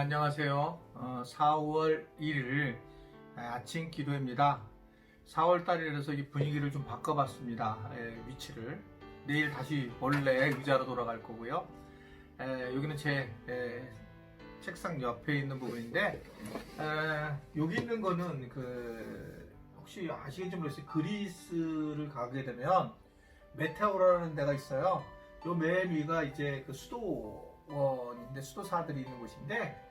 안녕하세요. 4월 1일 아침 기도입니다. 4월 달이라서 이 분위기를 좀 바꿔봤습니다. 위치를. 내일 다시 원래 의자로 돌아갈 거고요. 여기는 제 책상 옆에 있는 부분인데, 여기 있는 거는 혹시 아시겠지 모르겠어요. 그리스를 가게 되면 메테오라는 데가 있어요. 요 맨 위가 이제 그 수도원인데 수도사들이 있는 곳인데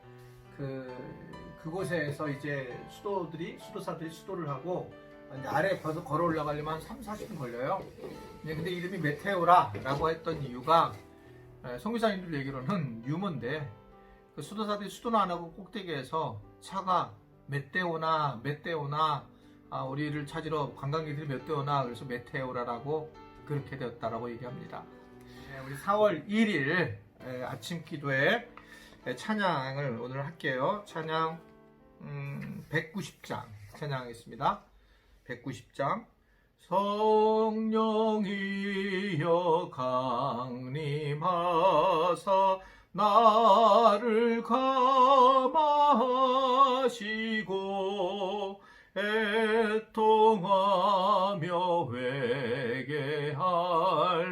그곳에서 이제 수도사들이 수도를 하고 이제 아래 걸어 올라가려면 한 3-40분 걸려요. 근데 이름이 메테오라라고 했던 이유가 선교사님들 얘기로는 유머인데 그 수도사들이 수도는 안 하고 꼭대기에서 차가 몇 대 오나 우리를 찾으러 관광객들이 몇 대 오나 그래서 메테오라라고 그렇게 되었다라고 얘기합니다. 우리 4월 1일 아침 기도에 찬양을 오늘 할게요. 찬양 190장 찬양하겠습니다. 190장 성령이여 강림하사 나를 감화하시고 애통하며 회개할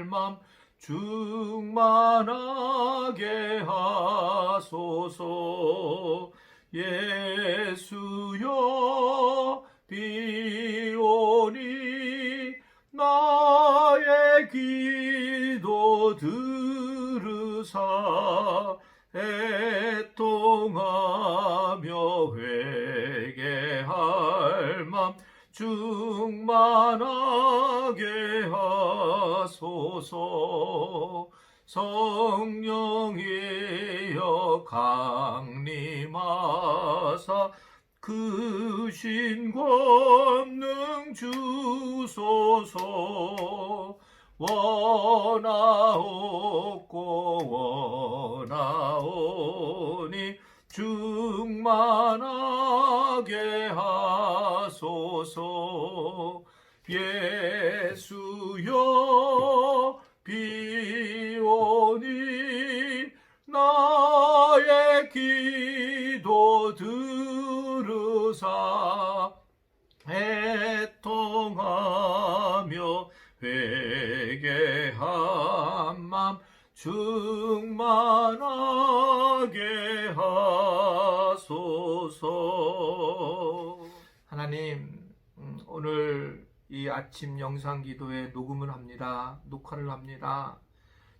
맘 충만하게 하소서. 예수여 비오니 나의 기도 들으사 애통하며 회개할 맘 충만하게 하소서. 성령이여 강림하사 그 신 권능 주소서. 원하옵니 충만하게 하소서. 예수여 비오니 나의 기도 들으사 애통하며 회개한 맘 충만하게 하소서. 하나님, 오늘 이 아침 영상 기도에 녹음을 합니다. 녹화를 합니다.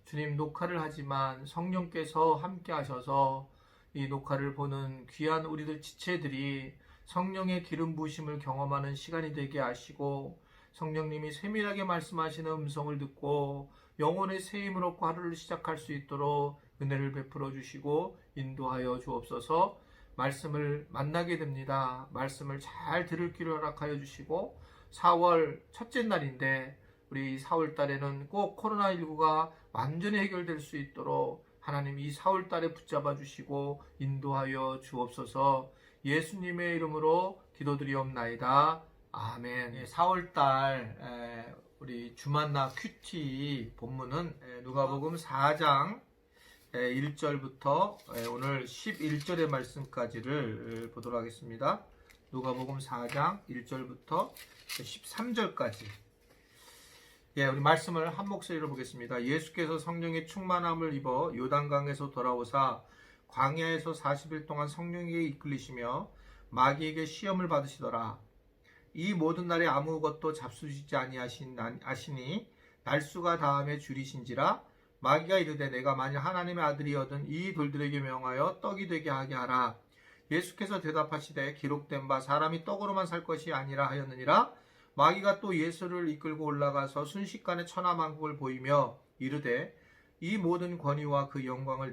주님, 녹화를 하지만 성령께서 함께 하셔서 이 녹화를 보는 귀한 우리들 지체들이 성령의 기름 부으심을 경험하는 시간이 되게 하시고, 성령님이 세밀하게 말씀하시는 음성을 듣고 영혼의 새 힘을 얻고 하루를 시작할 수 있도록 은혜를 베풀어 주시고 인도하여 주옵소서. 말씀을 만나게 됩니다. 말씀을 잘 들을 길을 허락하여 주시고, 4월 첫째 날인데 우리 4월 달에는 꼭 코로나19가 완전히 해결될 수 있도록 하나님 이 4월 달에 붙잡아 주시고 인도하여 주옵소서. 예수님의 이름으로 기도드리옵나이다. 아멘. 4월 달 우리 주만나 큐티 본문은 누가복음 4장 1절부터 오늘 11절의 말씀까지를 보도록 하겠습니다. 누가복음 4장 1절부터 13절까지. 우리 말씀을 한 목소리로 보겠습니다. 예수께서 성령의 충만함을 입어 요단강에서 돌아오사 광야에서 40일 동안 성령에게 이끌리시며 마귀에게 시험을 받으시더라. 이 모든 날에 아무것도 잡수시지 아니하시니 날수가 다함에 줄이신지라. 마귀가 이르되 내가 만일 하나님의 아들이거든 이 돌들에게 명하여 떡이 되게 하게 하라. 예수께서 대답하시되 기록된 바 사람이 떡으로만 살 것이 아니라 하였느니라. 마귀가 또 예수를 이끌고 올라가서 순식간에 천하만국을 보이며 이르되 이 모든 권위와 그 영광을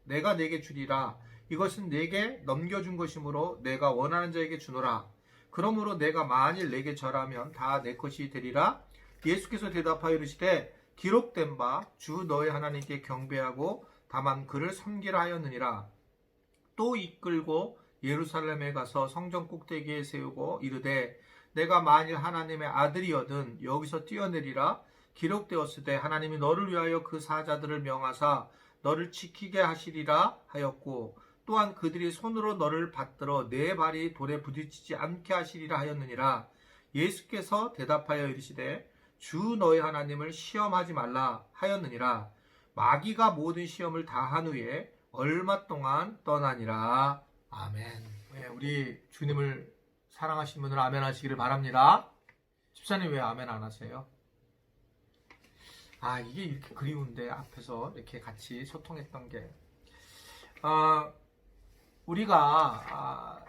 내가 내게 주리라. 이것은 내게 넘겨준 것이므로 내가 원하는 자에게 주노라. 그러므로 내가 만일 내게 절하면 다 내 것이 되리라. 예수께서 대답하여 이르시되 기록된 바 주 너의 하나님께 경배하고 다만 그를 섬기라 하였느니라. 또 이끌고 예루살렘에 가서 성전 꼭대기에 세우고 이르되 내가 만일 하나님의 아들이거든 여기서 뛰어내리라. 기록되었으되 하나님이 너를 위하여 그 사자들을 명하사 너를 지키게 하시리라 하였고, 또한 그들이 손으로 너를 받들어 내 발이 돌에 부딪히지 않게 하시리라 하였느니라. 예수께서 대답하여 이르시되 주 너희 하나님을 시험하지 말라 하였느니라. 마귀가 모든 시험을 다한 후에 얼마 동안 떠나니라. 아멘. 우리 주님을 사랑하시는 분들 아멘 하시기를 바랍니다. 집사님 왜 아멘 안 하세요? 이게 이렇게 그리운데 앞에서 이렇게 같이 소통했던 게 우리가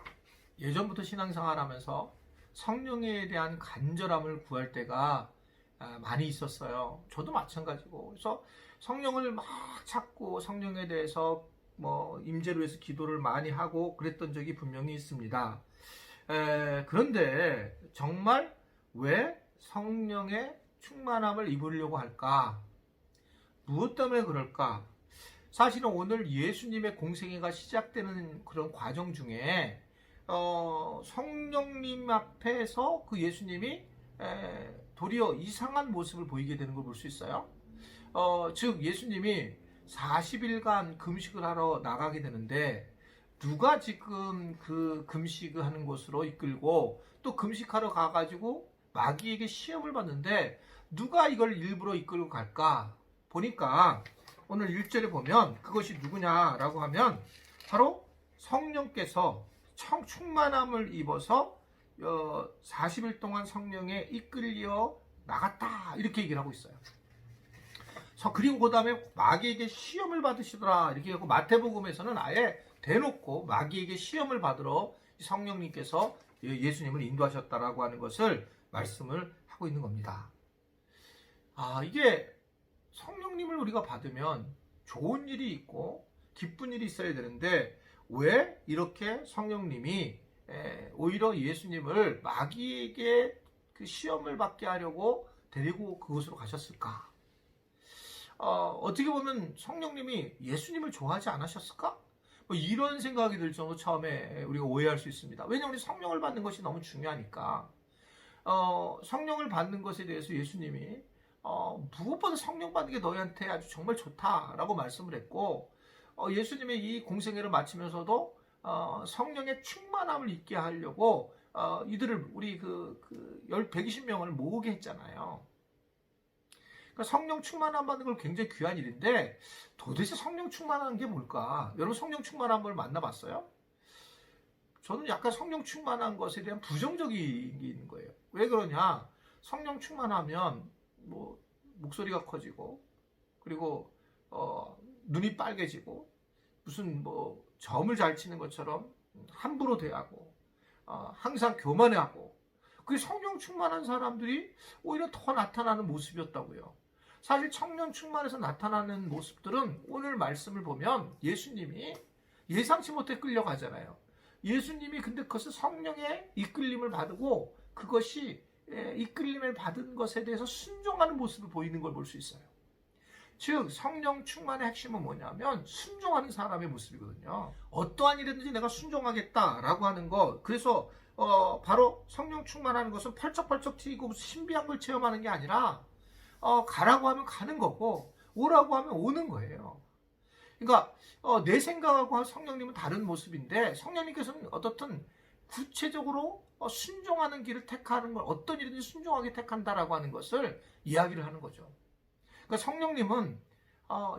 예전부터 신앙생활 하면서 성령에 대한 간절함을 구할 때가 많이 있었어요. 저도 마찬가지고. 그래서 성령을 막 찾고 성령에 대해서 임재로 해서 기도를 많이 하고 그랬던 적이 분명히 있습니다. 그런데 정말 왜 성령의 충만함을 입으려고 할까? 무엇 때문에 그럴까? 사실은 오늘 예수님의 공생애가 시작되는 그런 과정 중에 성령님 앞에서 그 예수님이 도리어 이상한 모습을 보이게 되는 걸 볼 수 있어요. 즉 예수님이 40일간 금식을 하러 나가게 되는데 누가 지금 그 금식을 하는 곳으로 이끌고 또 금식하러 가가지고 마귀에게 시험을 받는데 누가 이걸 일부러 이끌고 갈까? 보니까 오늘 1절에 보면 그것이 누구냐라고 하면 바로 성령께서 충만함을 입어서 40일 동안 성령에 이끌려 나갔다 이렇게 얘기를 하고 있어요. 그리고 그 다음에 마귀에게 시험을 받으시더라 이렇게 하고 마태복음에서는 아예 대놓고 마귀에게 시험을 받으러 성령님께서 예수님을 인도하셨다라고 하는 것을 말씀을 하고 있는 겁니다. 이게 성령님을 우리가 받으면 좋은 일이 있고 기쁜 일이 있어야 되는데 왜 이렇게 성령님이 오히려 예수님을 마귀에게 그 시험을 받게 하려고 데리고 그곳으로 가셨을까? 어떻게 보면 성령님이 예수님을 좋아하지 않으셨을까? 이런 생각이 들 정도 처음에 우리가 오해할 수 있습니다. 왜냐하면 우리 성령을 받는 것이 너무 중요하니까. 성령을 받는 것에 대해서 예수님이 무엇보다 성령 받는 게 너희한테 아주 정말 좋다라고 말씀을 했고 예수님의 이 공생애를 마치면서도 성령의 충만함을 있게 하려고 이들을 우리 120명을 모으게 했잖아요. 그러니까 성령 충만함 받는 걸 굉장히 귀한 일인데 도대체 성령 충만한 게 뭘까? 여러분 성령 충만함을 만나봤어요? 저는 약간 성령 충만한 것에 대한 부정적인 게 있는 거예요. 왜 그러냐? 성령 충만하면 목소리가 커지고 그리고 눈이 빨개지고 무슨 점을 잘 치는 것처럼 함부로 대하고 항상 교만해하고 그게 성령 충만한 사람들이 오히려 더 나타나는 모습이었다고요. 사실 성령 충만해서 나타나는 모습들은 오늘 말씀을 보면 예수님이 예상치 못해 끌려가잖아요. 예수님이 근데 그것을 성령의 이끌림을 받고 그것이 이끌림을 받은 것에 대해서 순종하는 모습을 보이는 걸 볼 수 있어요. 즉 성령 충만의 핵심은 뭐냐면 순종하는 사람의 모습이거든요. 어떠한 일이든지 내가 순종하겠다라고 하는 것. 그래서 바로 성령 충만하는 것은 펄쩍펄쩍 튀고 신비한 걸 체험하는 게 아니라 가라고 하면 가는 거고 오라고 하면 오는 거예요. 그러니까 내 생각하고 성령님은 다른 모습인데 성령님께서는 어떻든 구체적으로 순종하는 길을 택하는 걸 어떤 일이든지 순종하게 택한다라고 하는 것을 이야기를 하는 거죠. 그러니까 성령님은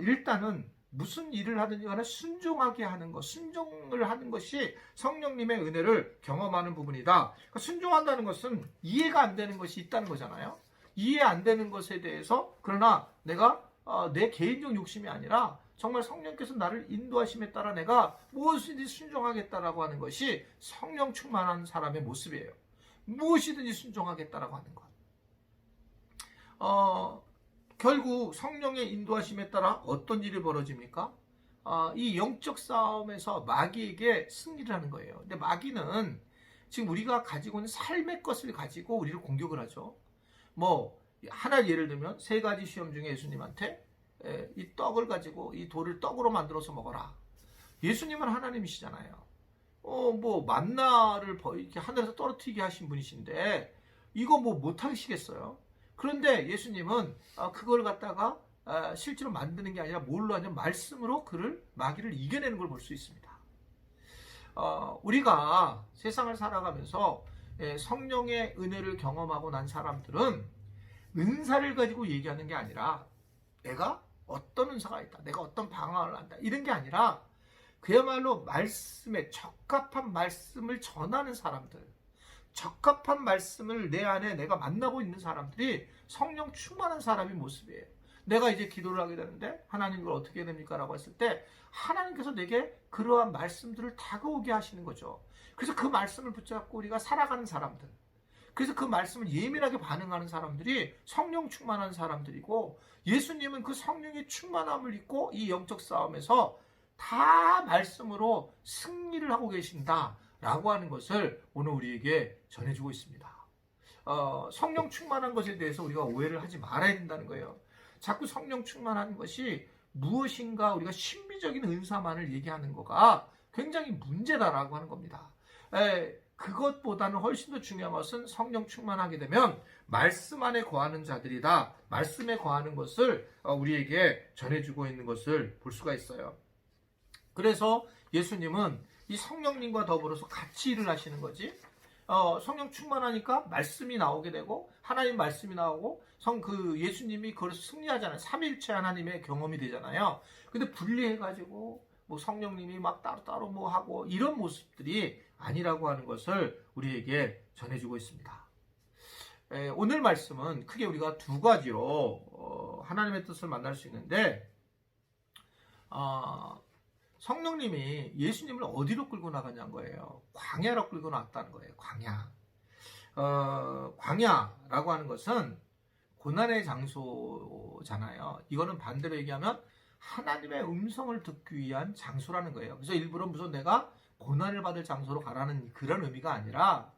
일단은 무슨 일을 하든지 간에 순종하게 하는 것, 순종을 하는 것이 성령님의 은혜를 경험하는 부분이다. 그러니까 순종한다는 것은 이해가 안 되는 것이 있다는 거잖아요. 이해 안 되는 것에 대해서 그러나 내가 내 개인적 욕심이 아니라 정말 성령께서 나를 인도하심에 따라 내가 무엇이든지 순종하겠다라고 하는 것이 성령 충만한 사람의 모습이에요. 무엇이든지 순종하겠다라고 하는 것. 결국 성령의 인도하심에 따라 어떤 일이 벌어집니까? 이 영적 싸움에서 마귀에게 승리를 하는 거예요. 근데 마귀는 지금 우리가 가지고 있는 삶의 것을 가지고 우리를 공격을 하죠. 하나 예를 들면 3가지 시험 중에 예수님한테 이 떡을 가지고 이 돌을 떡으로 만들어서 먹어라. 예수님은 하나님이시잖아요. 만나를 이렇게 하늘에서 떨어뜨리게 하신 분이신데 이거 못하시겠어요? 그런데 예수님은 그걸 갖다가 실제로 만드는 게 아니라 뭘로 하냐면 말씀으로 마귀를 이겨내는 걸 볼 수 있습니다. 우리가 세상을 살아가면서 성령의 은혜를 경험하고 난 사람들은 은사를 가지고 얘기하는 게 아니라 내가 어떤 은사가 있다, 내가 어떤 방황을 한다, 이런 게 아니라 그야말로 말씀에 적합한 말씀을 전하는 사람들, 적합한 말씀을 내 안에 내가 만나고 있는 사람들이 성령 충만한 사람의 모습이에요. 내가 이제 기도를 하게 되는데 하나님 이걸 어떻게 해야 됩니까? 라고 했을 때 하나님께서 내게 그러한 말씀들을 다가오게 하시는 거죠. 그래서 그 말씀을 붙잡고 우리가 살아가는 사람들, 그래서 그 말씀을 예민하게 반응하는 사람들이 성령 충만한 사람들이고, 예수님은 그 성령의 충만함을 입고 이 영적 싸움에서 다 말씀으로 승리를 하고 계신다라고 하는 것을 오늘 우리에게 전해주고 있습니다. 성령 충만한 것에 대해서 우리가 오해를 하지 말아야 된다는 거예요. 자꾸 성령 충만한 것이 무엇인가 우리가 신비적인 은사만을 얘기하는 거가 굉장히 문제다라고 하는 겁니다. 그것보다는 훨씬 더 중요한 것은 성령 충만하게 되면 말씀 안에 거하는 자들이다. 말씀에 거하는 것을 우리에게 전해주고 있는 것을 볼 수가 있어요. 그래서 예수님은 이 성령님과 더불어서 같이 일을 하시는 거지. 성령 충만하니까 말씀이 나오게 되고 하나님 말씀이 나오고 예수님이 그래서 승리하잖아요. 삼위일체 하나님의 경험이 되잖아요. 근데 분리해가지고 뭐 성령님이 막 따로따로 뭐 하고 이런 모습들이 아니라고 하는 것을 우리에게 전해주고 있습니다. 오늘 말씀은 크게 우리가 두 가지로 하나님의 뜻을 만날 수 있는데, 성령님이 예수님을 어디로 끌고 나가냐는 거예요. 광야로 끌고 나왔다는 거예요. 광야. 광야라고 하는 것은 고난의 장소잖아요. 이거는 반대로 얘기하면 하나님의 음성을 듣기 위한 장소라는 거예요. 그래서 일부러 무슨 내가 고난을 받을 장소로 가라는 그런 의미가 아니라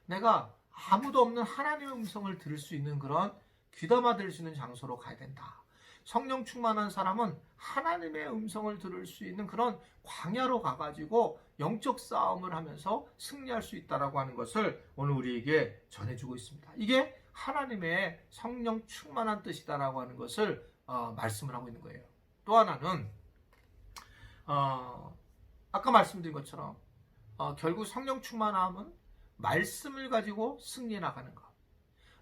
내가 아무도 없는 하나님의 음성을 들을 수 있는 그런 귀담아 들을 수 있는 장소로 가야 된다. 성령 충만한 사람은 하나님의 음성을 들을 수 있는 그런 광야로 가가지고 영적 싸움을 하면서 승리할 수 있다라고 하는 것을 오늘 우리에게 전해주고 있습니다. 이게 하나님의 성령 충만한 뜻이다라고 하는 것을 말씀을 하고 있는 거예요. 또 하나는 아까 말씀드린 것처럼 결국 성령 충만함은 말씀을 가지고 승리해 나가는 것.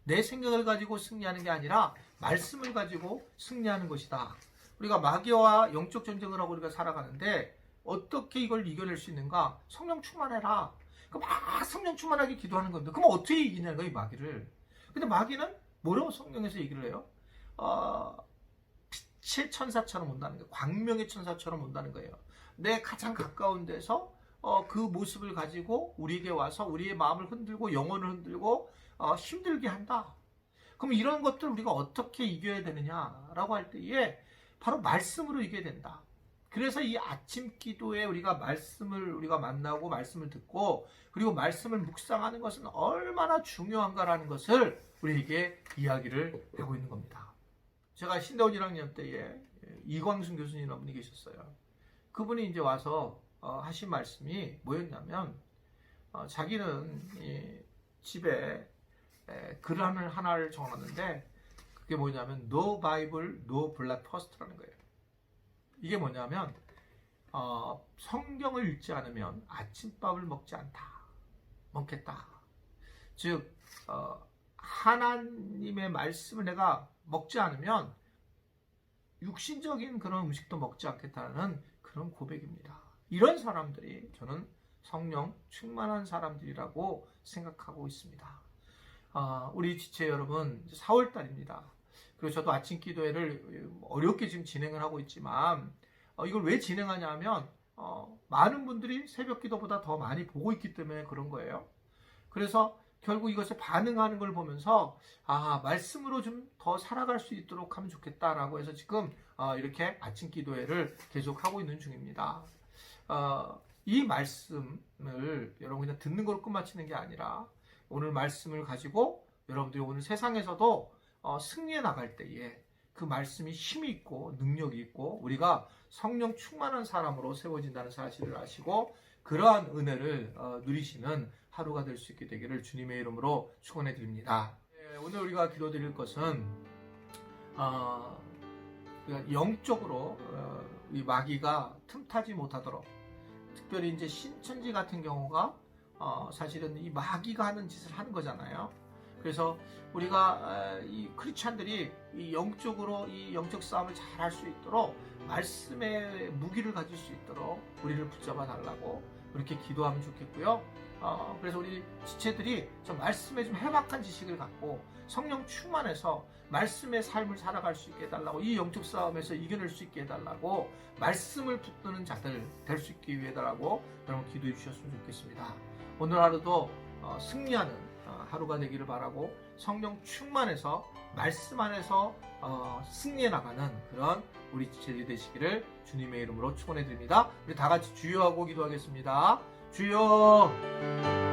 내 생각을 가지고 승리하는 게 아니라 말씀을 가지고 승리하는 것이다. 우리가 마귀와 영적 전쟁을 하고 우리가 살아가는데 어떻게 이걸 이겨낼 수 있는가? 성령 충만해라. 막 성령 충만하게 기도하는 건데 그럼 어떻게 이기냐는 거야, 이 마귀를. 근데 마귀는 뭐라고 성경에서 얘기를 해요? 빛의 천사처럼 온다는 거예요. 광명의 천사처럼 온다는 거예요. 내 가장 가까운 데서 그 모습을 가지고 우리에게 와서 우리의 마음을 흔들고 영혼을 흔들고 힘들게 한다. 그럼 이런 것들 우리가 어떻게 이겨야 되느냐라고 할 때에 바로 말씀으로 이겨야 된다. 그래서 이 아침 기도에 우리가 말씀을 우리가 만나고 말씀을 듣고 그리고 말씀을 묵상하는 것은 얼마나 중요한가라는 것을 우리에게 이야기를 하고 있는 겁니다. 제가 신대원 1학년 때에 이광순 교수님이라는 분이 계셨어요. 그분이 이제 와서 하신 말씀이 뭐였냐면 자기는 집에 글 하나를 적어놨는데 그게 뭐냐면 No Bible, No Black First라는 거예요. 이게 뭐냐면 성경을 읽지 않으면 아침밥을 먹겠다. 즉 하나님의 말씀을 내가 먹지 않으면 육신적인 그런 음식도 먹지 않겠다는 그런 고백입니다. 이런 사람들이 저는 성령 충만한 사람들이라고 생각하고 있습니다. 우리 지체 여러분, 4월달입니다. 그리고 저도 아침 기도회를 어렵게 지금 진행을 하고 있지만 이걸 왜 진행하냐 하면 많은 분들이 새벽 기도보다 더 많이 보고 있기 때문에 그런 거예요. 그래서 결국 이것에 반응하는 걸 보면서 말씀으로 좀 더 살아갈 수 있도록 하면 좋겠다라고 해서 지금 이렇게 아침 기도회를 계속 하고 있는 중입니다. 이 말씀을 여러분 그냥 듣는 걸로 끝마치는 게 아니라 오늘 말씀을 가지고 여러분들이 오늘 세상에서도 승리해 나갈 때에 그 말씀이 힘이 있고 능력이 있고 우리가 성령 충만한 사람으로 세워진다는 사실을 아시고 그러한 은혜를 누리시는 하루가 될 수 있게 되기를 주님의 이름으로 축원해 드립니다. 오늘 우리가 기도드릴 것은 영적으로 이 마귀가 틈타지 못하도록 특별히 이제 신천지 같은 경우가 사실은 이 마귀가 하는 짓을 하는 거잖아요. 그래서 우리가 이 크리스찬들이 이 영적으로 이 영적 싸움을 잘 할 수 있도록 말씀의 무기를 가질 수 있도록 우리를 붙잡아 달라고 그렇게 기도하면 좋겠고요. 그래서 우리 지체들이 좀 말씀에 좀 해박한 지식을 갖고 성령 충만해서 말씀의 삶을 살아갈 수 있게 해달라고, 이 영적 싸움에서 이겨낼 수 있게 해달라고, 말씀을 붙드는 자들 될 수 있게 해달라고 여러분 기도해 주셨으면 좋겠습니다. 오늘 하루도 승리하는 하루가 되기를 바라고, 성령 충만해서 말씀 안에서 승리해 나가는 그런 우리 지체들이 되시기를 주님의 이름으로 축원해 드립니다. 우리 다 같이 주여 하고 기도하겠습니다. 주여.